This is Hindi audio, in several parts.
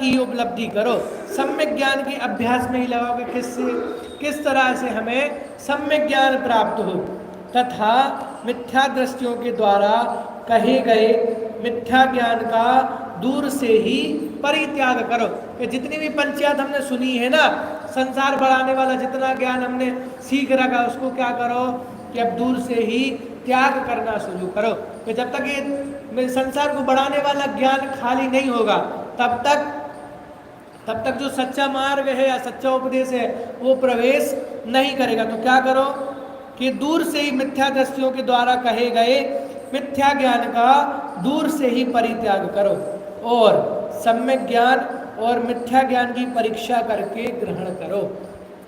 की उपलब्धि करो। सम्यक ज्ञान के अभ्यास में ही लगाओगे किस तरह से हमें सम्यक ज्ञान प्राप्त हो, तथा मिथ्या दृष्टियों के द्वारा कहे गए मिथ्या ज्ञान का दूर से ही परित्याग करो। कि जितनी भी पंचायत हमने सुनी है ना, संसार बढ़ाने वाला जितना ज्ञान हमने सीख रखा उसको क्या करो कि अब दूर से ही त्याग करना शुरू करो। कि जब तक ये संसार को बढ़ाने वाला ज्ञान खाली नहीं होगा तब तक जो सच्चा मार्ग है या सच्चा उपदेश है वो प्रवेश नहीं करेगा। तो क्या करो कि दूर से ही मिथ्या दृष्टियों के द्वारा कहे गए मिथ्या ज्ञान का दूर से ही परित्याग करो और सम्यक ज्ञान और मिथ्या ज्ञान की परीक्षा करके ग्रहण करो।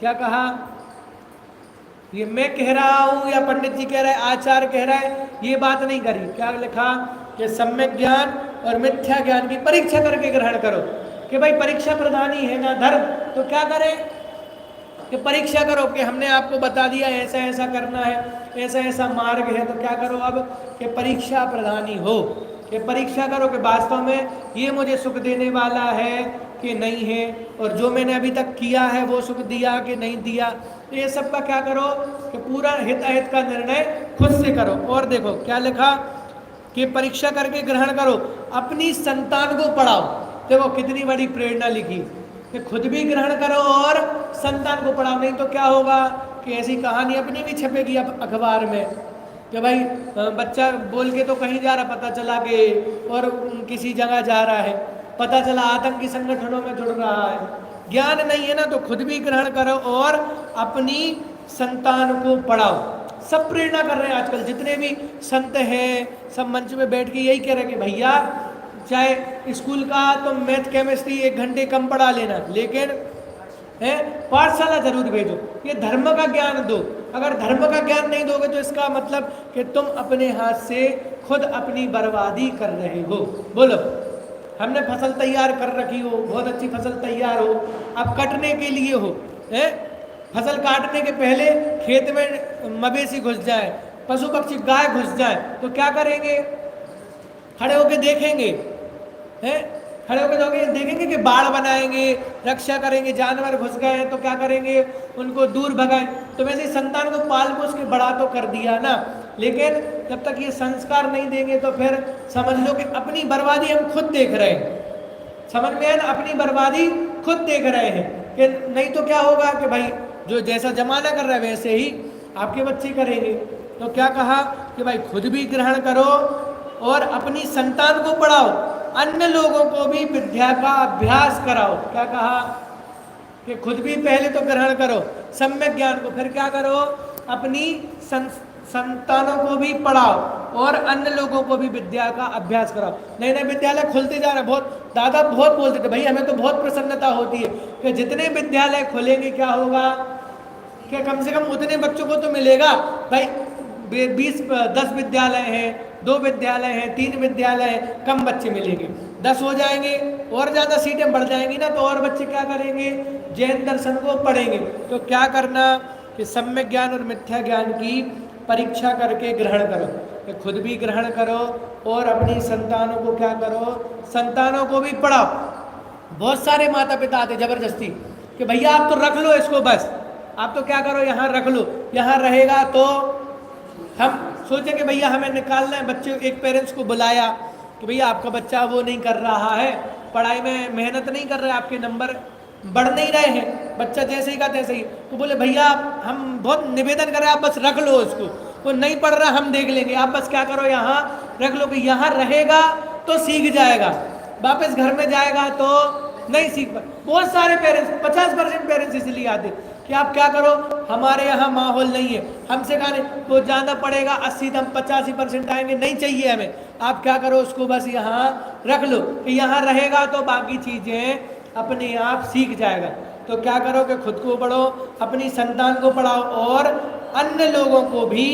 क्या कहा? ये मैं कह रहा हूं या पंडित जी कह रहे हैं, आचार्य कह रहा है, ये बात नहीं करी। क्या लिखा कि सम्यक ज्ञान और मिथ्या ज्ञान की परीक्षा करके ग्रहण करो। कि भाई परीक्षा प्रधानी है ना धर्म, तो क्या करें कि परीक्षा करो कि हमने आपको बता दिया ऐसा ऐसा करना है, ऐसा ऐसा मार्ग है, तो क्या करो अब कि परीक्षा प्रधानी हो। कि परीक्षा करो कि वास्तव में ये मुझे सुख देने वाला है कि नहीं है, और जो मैंने अभी तक किया है वो सुख दिया कि नहीं दिया। तो ये सब का क्या करो कि पूरा हित अहित का निर्णय खुद से करो। और देखो क्या लिखा कि परीक्षा करके ग्रहण करो, अपनी संतान को पढ़ाओ। देखो कितनी बड़ी प्रेरणा लिखी कि खुद भी ग्रहण करो और संतान को पढ़ाओ। नहीं तो क्या होगा कि ऐसी कहानी अपनी भी छपेगी अखबार में कि भाई बच्चा बोल के तो कहीं जा रहा, पता चला कि और किसी जगह जा रहा है, पता चला आतंकी संगठनों में जुड़ रहा है। ज्ञान नहीं है ना, तो खुद भी ग्रहण करो और अपनी संतान को पढ़ाओ। सब प्रेरणा कर रहे हैं आजकल, जितने भी संत हैं सब मंच में बैठ के यही कह रहे हैं कि भैया चाहे स्कूल का तो मैथ केमिस्ट्री 1 घंटे कम पढ़ा लेना, लेकिन पाठशाला जरूर भेजो, ये धर्म का ज्ञान दो। अगर धर्म का ज्ञान नहीं दोगे तो इसका मतलब कि तुम अपने हाथ से खुद अपनी बर्बादी कर रहे हो। बोलो, हमने फसल तैयार कर रखी हो, बहुत अच्छी फसल तैयार हो, अब कटने के लिए हो, फसल काटने के पहले खेत में मवेशी घुस जाए, पशु पक्षी गाय घुस जाए, तो क्या करेंगे? खड़े होके देखेंगे, खड़े होकर देखेंगे कि बाड़ बनाएंगे, रक्षा करेंगे। जानवर घुस गए हैं तो क्या करेंगे? उनको दूर भगाएं। तो वैसे संतान को पाल पोस के बड़ा तो कर दिया ना, लेकिन जब तक ये संस्कार नहीं देंगे तो फिर समझ लो कि अपनी बर्बादी हम खुद देख रहे हैं। समझ में है ना, अपनी बर्बादी खुद देख रहे हैं। कि नहीं तो क्या होगा कि भाई जो जैसा जमाना कर रहा है वैसे ही आपके बच्चे करेंगे। तो क्या कहा कि भाई खुद भी ग्रहण करो और अपनी संतान को पढ़ाओ, अन्य लोगों को भी विद्या का अभ्यास कराओ। क्या कहा कि खुद भी पहले तो ग्रहण करो सम्यक ज्ञान को, फिर क्या करो अपनी संतानों को भी पढ़ाओ और अन्य लोगों को भी विद्या का अभ्यास कराओ। नए नए विद्यालय खुलते जा रहे हैं। बहुत दादा बहुत बोलते थे, भाई हमें तो बहुत प्रसन्नता होती है कि जितने विद्यालय खुलेंगे क्या होगा कि कम से कम उतने बच्चों को तो मिलेगा। भाई 10 विद्यालय हैं, 2 विद्यालय हैं, 3 विद्यालय हैं, कम बच्चे मिलेंगे। 10 हो जाएंगे और ज़्यादा सीटें बढ़ जाएंगी ना, तो और बच्चे क्या करेंगे? जैन दर्शन को पढ़ेंगे। तो क्या करना कि सम्यक ज्ञान और मिथ्या ज्ञान की परीक्षा करके ग्रहण करो, कि खुद भी ग्रहण करो और अपनी संतानों को क्या करो? संतानों को भी पढ़ाओ। बहुत सारे माता पिता आते जबरदस्ती कि भैया आप तो रख लो इसको, बस आप तो क्या करो यहाँ रख लो, यहाँ रहेगा। तो हम सोचे कि भैया हमें निकालना है। बच्चे एक पेरेंट्स को बुलाया कि भैया आपका बच्चा वो नहीं कर रहा है, पढ़ाई में मेहनत नहीं कर रहा है, आपके नंबर बढ़ नहीं रहे हैं, बच्चा जैसे ही का तैसे ही। तो बोले भैया हम बहुत निवेदन कर रहे हैं, आप बस रख लो उसको, वो नहीं पढ़ रहा हम देख लेंगे, आप बस क्या करो यहाँ रख लो। कि यहाँ रहेगा तो सीख जाएगा, वापस घर में जाएगा तो नहीं सीख पाए। बहुत सारे पेरेंट्स 50% पेरेंट्स इसलिए आते कि आप क्या करो हमारे यहाँ माहौल नहीं है, हमसे कहा नहीं, वो जाना पड़ेगा 80 हम 85% आएंगे, नहीं चाहिए हमें, आप क्या करो उसको बस यहाँ रख लो। कि यहाँ रहेगा तो बाकी चीज़ें अपने आप सीख जाएगा। तो क्या करो कि खुद को पढ़ो, अपनी संतान को पढ़ाओ और अन्य लोगों को भी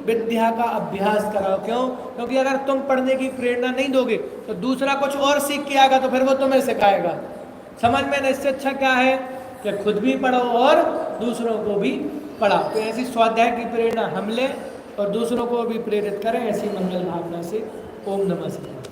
विद्या का अभ्यास कराओ। क्यों? क्योंकि अगर तुम पढ़ने की प्रेरणा नहीं दोगे तो दूसरा कुछ और सीख के आएगा तो फिर वो तुम्हें सिखाएगा। समझ में ना? इससे अच्छा क्या है कि खुद भी पढ़ो और दूसरों को भी पढ़ाओ। तो ऐसी स्वाध्याय की प्रेरणा हम लें और दूसरों को भी प्रेरित करें, ऐसी मंगल भावना से। ओम नमः शिवाय।